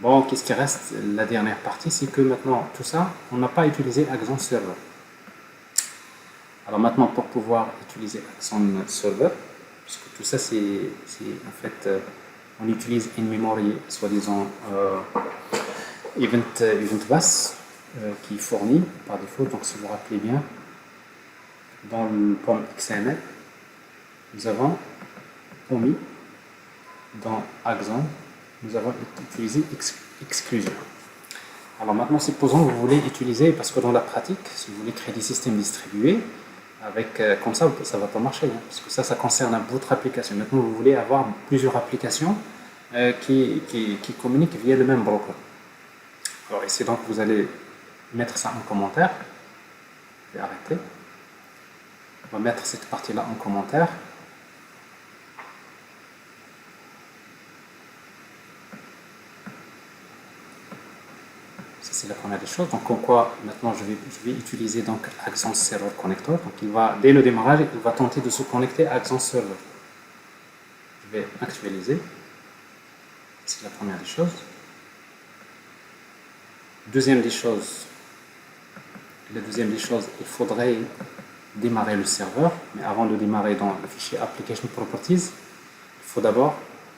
Bon, qu'est-ce qui reste? La dernière partie, c'est que maintenant, tout ça, on n'a pas utilisé Axon Server. Alors maintenant, pour pouvoir utiliser Axon Server, parce que tout ça, c'est en fait, on utilise une mémoire, soi-disant, Event Bus, qui est fournie par défaut. Donc, si vous vous rappelez bien, dans le POM XML, nous avons omis dans Axon, nous avons utilisé exclusion. Alors maintenant, supposons que vous voulez utiliser, parce que dans la pratique, si vous voulez créer des systèmes distribués, avec, comme ça ne va pas marcher, hein, parce que ça concerne votre application. Maintenant, vous voulez avoir plusieurs applications qui communiquent via le même broker. Alors ici, donc, vous allez mettre ça en commentaire. Je vais arrêter. On va mettre cette partie-là en commentaire. C'est la première des choses. Donc, en quoi maintenant je vais utiliser donc Axon Server Connector. Donc, dès le démarrage, il va tenter de se connecter à Axon Server. Je vais actualiser. C'est la première des choses. Deuxième des choses, il faudrait démarrer le serveur. Mais avant de démarrer dans le fichier Application Properties, il faut d'abord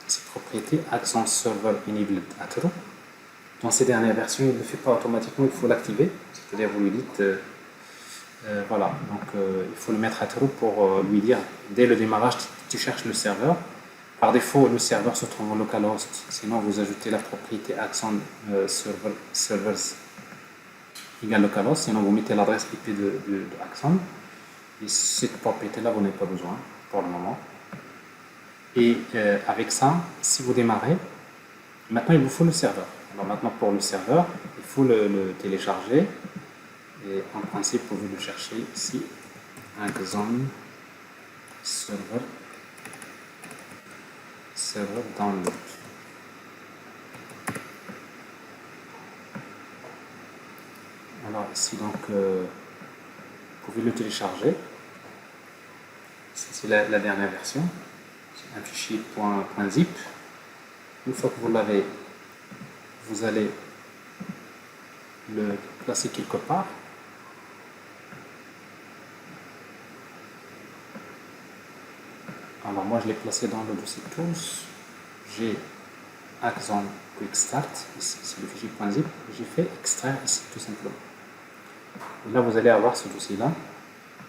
ces propriétés Axon Server Enabled Attrue. Dans ces dernières versions, il ne le fait pas automatiquement, il faut l'activer. C'est-à-dire, vous lui dites, voilà, donc il faut le mettre à true pour lui dire, dès le démarrage, tu cherches le serveur. Par défaut, le serveur se trouve en localhost, sinon vous ajoutez la propriété Axon servers égale localhost, sinon vous mettez l'adresse IP de Axon. Et cette propriété-là, vous n'avez pas besoin pour le moment. Et avec ça, si vous démarrez, maintenant il vous faut le serveur. Alors maintenant pour le serveur, il faut le télécharger. Et en principe, vous pouvez le chercher ici. Axon Server Download. Alors ici donc, vous pouvez le télécharger. C'est la dernière version. C'est un fichier .zip. Une fois que vous l'avez, vous allez le placer quelque part. Alors moi je l'ai placé dans le dossier Tools. J'ai Axon Quick Start, ici c'est le fichier .zip. J'ai fait extraire ici tout simplement. Et là vous allez avoir ce dossier là,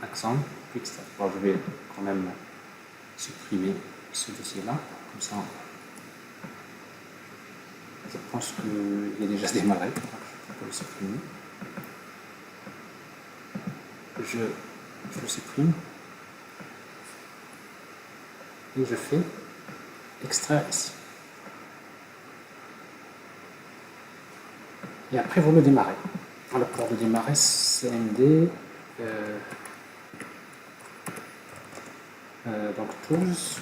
Axon Quick Start. Alors je vais quand même supprimer ce dossier là, comme ça je pense qu'il est déjà démarré, donc je peux le supprimer. Je le supprime et je fais extraire ici. Et après vous le démarrez. Alors pour le démarrer, CMD, donc Tools,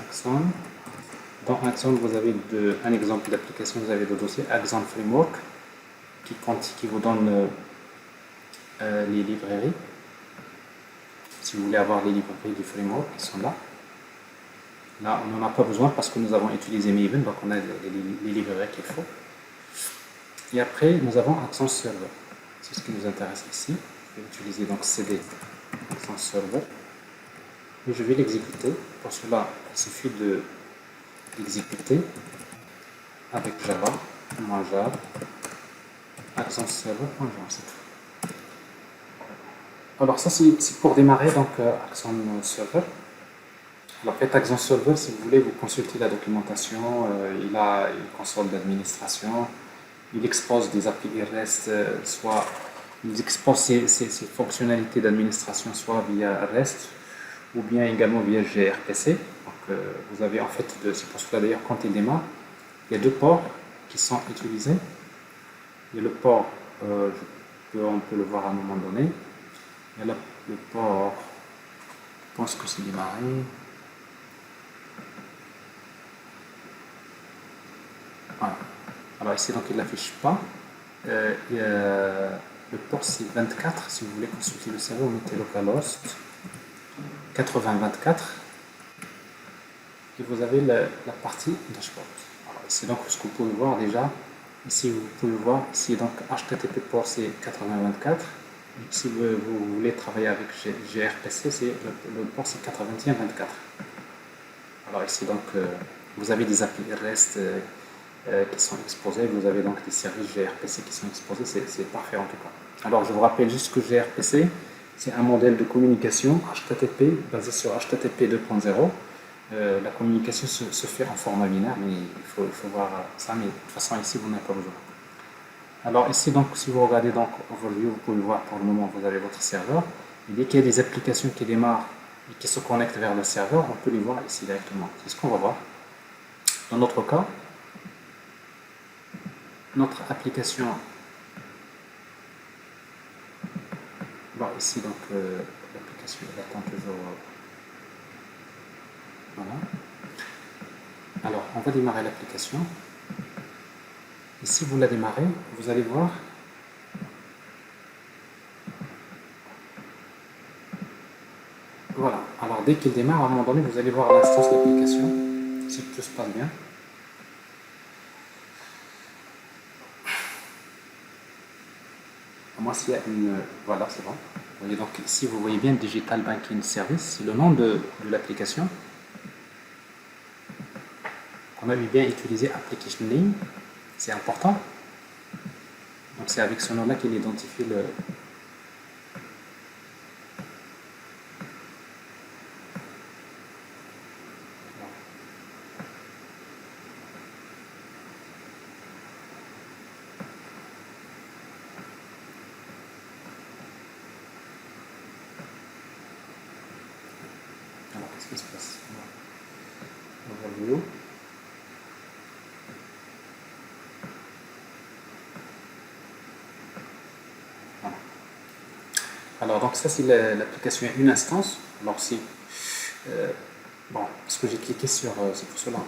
Axon. Dans Axon, vous avez un exemple d'application, vous avez le dossier Axon Framework qui vous donne les librairies. Si vous voulez avoir les librairies du framework, qui sont là. Là, on n'en a pas besoun parce que nous avons utilisé Maven, donc on a les librairies qu'il faut. Et après, nous avons Axon Server. C'est ce qui nous intéresse ici. Je vais utiliser donc CD Axon Server. Et je vais l'exécuter. Pour cela, il suffit d'exécuter avec Java, .jar, Axon Server.jar, c'est tout. Alors ça, c'est pour démarrer donc Axon Server. Alors, en fait, Axon Server, si vous voulez, vous consultez la documentation, il a une console d'administration, il expose des API REST, soit il expose ses fonctionnalités d'administration soit via REST ou bien également via gRPC. Donc, vous avez en fait, c'est pour cela d'ailleurs quand il démarre, il y a deux ports qui sont utilisés. Il y a le port, on peut le voir à un moment donné, il y a le port, je pense que c'est démarré. Voilà. Alors ici, donc il ne l'affiche pas. Le port c'est 24. Si vous voulez consulter le serveur, vous mettez localhost 8024 et vous avez la partie dashboard. Alors ici, donc, ce que vous pouvez voir déjà, ici, vous pouvez voir, ici, donc, HTTP port, c'est 8024. Si vous voulez travailler avec gRPC, le port, c'est 8024. Alors, ici, donc, vous avez des API REST qui sont exposés, vous avez donc des services gRPC qui sont exposés, c'est parfait en tout cas. Alors, je vous rappelle juste que gRPC, c'est un modèle de communication HTTP basé sur HTTP 2.0. La communication se fait en format binaire, mais il faut voir ça, mais de toute façon ici vous n'avez pas besoin. Alors ici, donc, si vous regardez donc Overview, vous pouvez voir pour le moment vous avez votre serveur, et dès qu'il y a des applications qui démarrent et qui se connectent vers le serveur, on peut les voir ici directement. C'est ce qu'on va voir. Dans notre cas, notre application, bon, ici donc l'application elle attend toujours. Voilà. Alors, on va démarrer l'application. Et si vous la démarrez, vous allez voir voilà. Alors, dès qu'il démarre, à un moment donné, vous allez voir l'instance d'application, si tout se passe bien. Moi, s'il y a une... Voilà, c'est bon. Vous voyez, donc, ici, vous voyez bien Digital Banking Service, c'est le nom de l'application. On a bien utilisé Application Name, c'est important. Donc, c'est avec ce nom-là qu'il identifie le... Alors, qu'est-ce qui se passe? Overview. Voilà. Alors, donc ça, c'est l'application une instance. Alors, si... bon, parce que j'ai cliqué sur... c'est pour cela.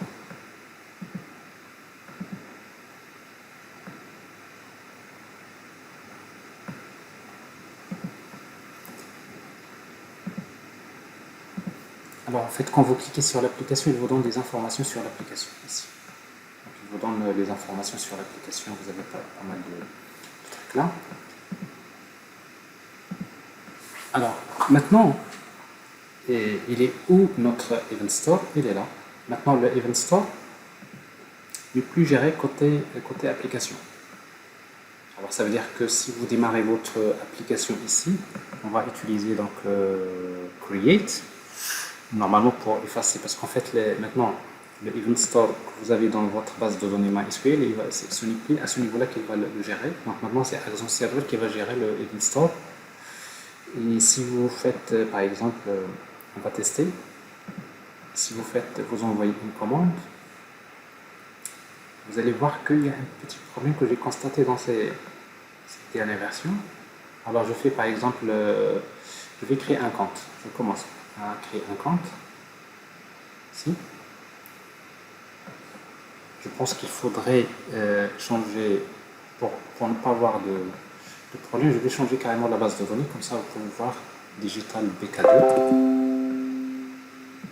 Alors en fait, quand vous cliquez sur l'application, il vous donne des informations sur l'application ici. Donc, il vous donne les informations sur l'application, vous avez pas mal de trucs là. Alors maintenant, il est où notre Event Store? Il est là. Maintenant, le Event Store n'est plus géré côté application. Alors ça veut dire que si vous démarrez votre application ici, on va utiliser donc Create. Normalement pour effacer, parce qu'en fait maintenant le Event Store que vous avez dans votre base de données MySQL, ce n'est plus à ce niveau-là qu'il va le gérer. Donc maintenant c'est Axon Server qui va gérer le Event Store. Et si vous faites par exemple, on va tester, si vous envoyez une commande, vous allez voir qu'il y a un petit problème que j'ai constaté dans ces dernières versions. Alors je fais par exemple, je vais créer un compte, je commence à créer un compte ici. Je pense qu'il faudrait changer pour ne pas avoir de problème. Je vais changer carrément la base de données, comme ça vous pouvez voir Digital BK2.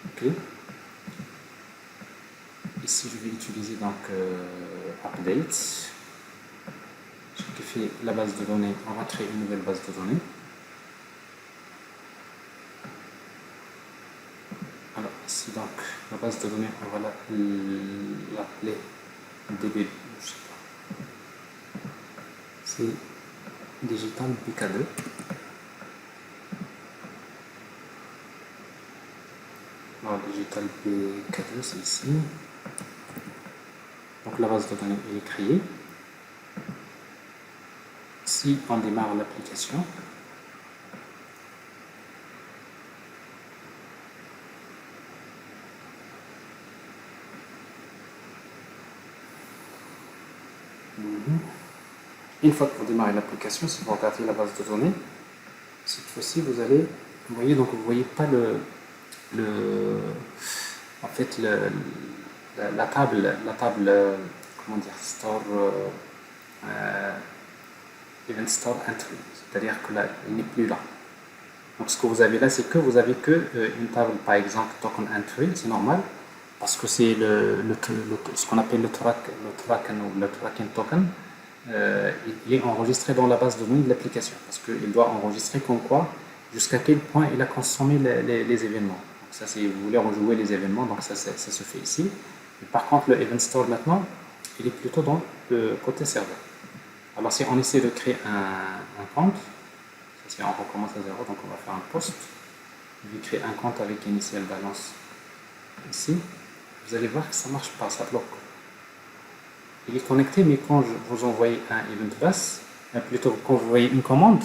Ok. Ici je vais utiliser donc Update. Ce qui fait la base de données, on va créer une nouvelle base de données. Alors ici donc la base de données, on va l'appeler DB, je sais pas. C'est Digital BK2. Alors Digital BK2 c'est ici. Donc la base de données est créée. Si on démarre l'application, une fois que vous démarrez l'application, si vous regardez la base de données, cette fois-ci vous allez, vous voyez, donc vous voyez pas en fait la table, comment dire, store, event store entry, c'est-à-dire que là, il n'est plus là. Donc ce que vous avez là, c'est que vous avez que une table, par exemple token entry, c'est normal, parce que c'est ce qu'on appelle le tracking token. Il est enregistré dans la base de données de l'application, parce qu'il doit enregistrer comme quoi, jusqu'à quel point il a consommé les événements. Donc ça, si vous voulez rejouer les événements, donc ça se fait ici. Mais par contre, le event store maintenant, il est plutôt dans le côté serveur. Alors si on essaie de créer un compte, si on recommence à zéro, donc on va faire un post. Je vais créer un compte avec initial balance ici. Vous allez voir que ça ne marche pas, ça bloque. Il est connecté, mais quand vous envoyez un event bus, plutôt quand vous voyez une commande,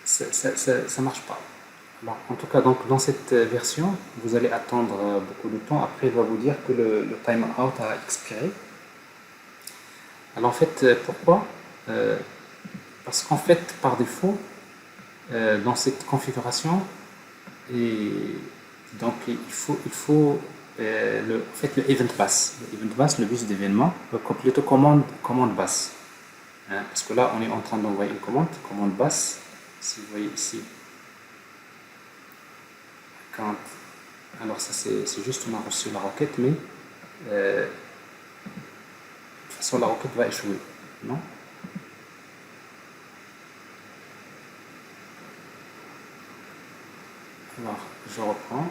ça ne marche pas. Alors, en tout cas, donc, dans cette version, vous allez attendre beaucoup de temps. Après, il va vous dire que le timeout a expiré. Alors, en fait, pourquoi parce qu'en fait, par défaut, dans cette configuration, donc il faut en fait, le event bus, le bus d'événement, plutôt commande bus. Hein, parce que là, on est en train d'envoyer une commande bus. Si vous voyez ici, alors ça c'est juste on a reçu la requête, mais de toute façon la requête va échouer, non? Alors je reprends.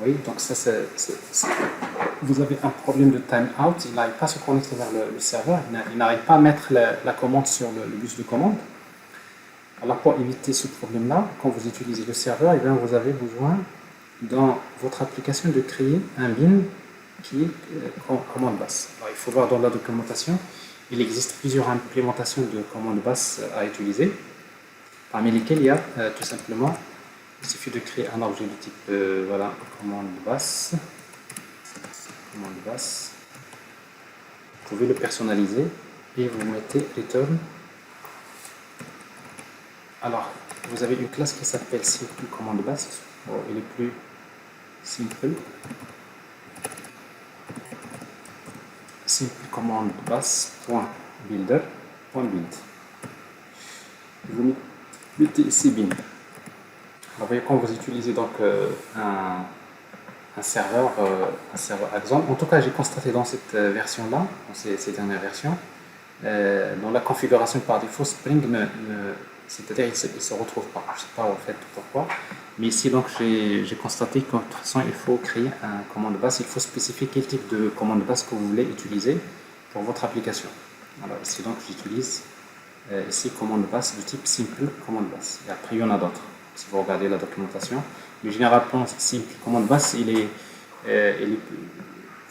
Oui, donc ça, vous avez un problème de timeout, il n'arrive pas à se connecter vers le serveur, il n'arrive pas à mettre la commande sur le bus de commande. Alors pour éviter ce problème-là, quand vous utilisez le serveur, vous avez besoin dans votre application de créer un bin qui est commande basse. Alors, il faut voir dans la documentation, il existe plusieurs implémentations de commande basse à utiliser, parmi lesquelles il y a tout simplement. Il suffit de créer un objet de type voilà, commande basse. Vous pouvez le personnaliser et vous mettez return. Alors, vous avez une classe qui s'appelle simple commande basse. Bon, il est plus simple. Simple commande basse.builder.build. Vous mettez ici bin. Vous voyez, quand vous utilisez donc un serveur Axon, en tout cas j'ai constaté dans cette version-là, dans ces dernières versions, dans la configuration par défaut, Spring c'est-à-dire il ne se retrouve pas. Je ne sais pas en fait pourquoi, mais ici donc j'ai constaté que de toute façon il faut créer un commande basse, il faut spécifier quel type de commande basse que vous voulez utiliser pour votre application. Alors ici donc j'utilise ici commande basse de type simple commande basse, et après il y en a d'autres. Si vous regardez la documentation, mais généralement simple commande basse,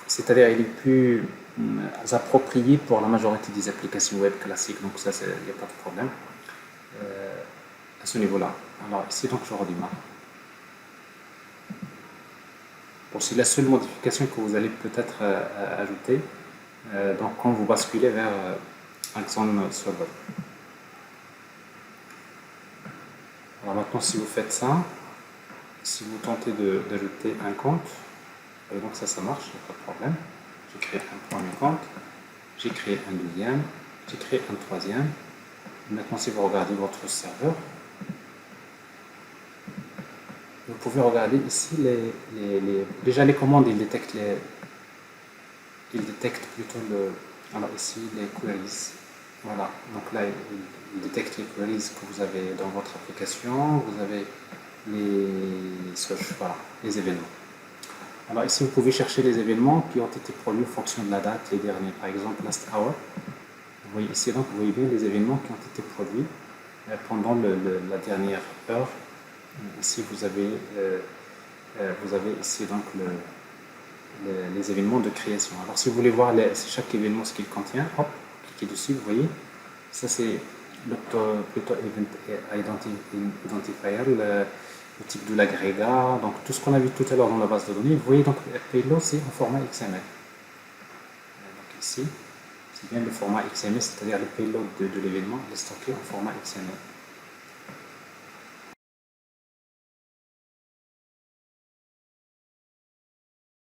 c'est-à-dire il est plus approprié pour la majorité des applications web classiques, donc ça il n'y a pas de problème à ce niveau-là. Alors ici donc je redémarre. Bon, c'est la seule modification que vous allez peut-être ajouter donc quand vous basculez vers Axon Server. Alors maintenant, si vous faites ça, si vous tentez d'ajouter un compte, et donc ça marche, il n'y a pas de problème. J'ai créé un premier compte, j'ai créé un deuxième, j'ai créé un troisième. Maintenant, si vous regardez votre serveur, vous pouvez regarder ici déjà les commandes, il détecte plutôt alors ici les queries. Voilà, donc là il détecte les queries que vous avez dans votre application, vous avez les search, voilà, les événements. Alors ici vous pouvez chercher les événements qui ont été produits en fonction de la date, les derniers, par exemple last hour. Vous voyez ici donc, vous voyez bien les événements qui ont été produits pendant la dernière heure. Ici vous avez ici donc les événements de création. Alors si vous voulez voir chaque événement ce qu'il contient, hop, cliquez dessus, vous voyez, ça c'est plutôt event identifier, le type de l'agrégat, donc tout ce qu'on a vu tout à l'heure dans la base de données. Vous voyez donc le payload c'est en format XML. Donc ici, c'est bien le format XML, c'est-à-dire le payload de l'événement est stocké en format XML.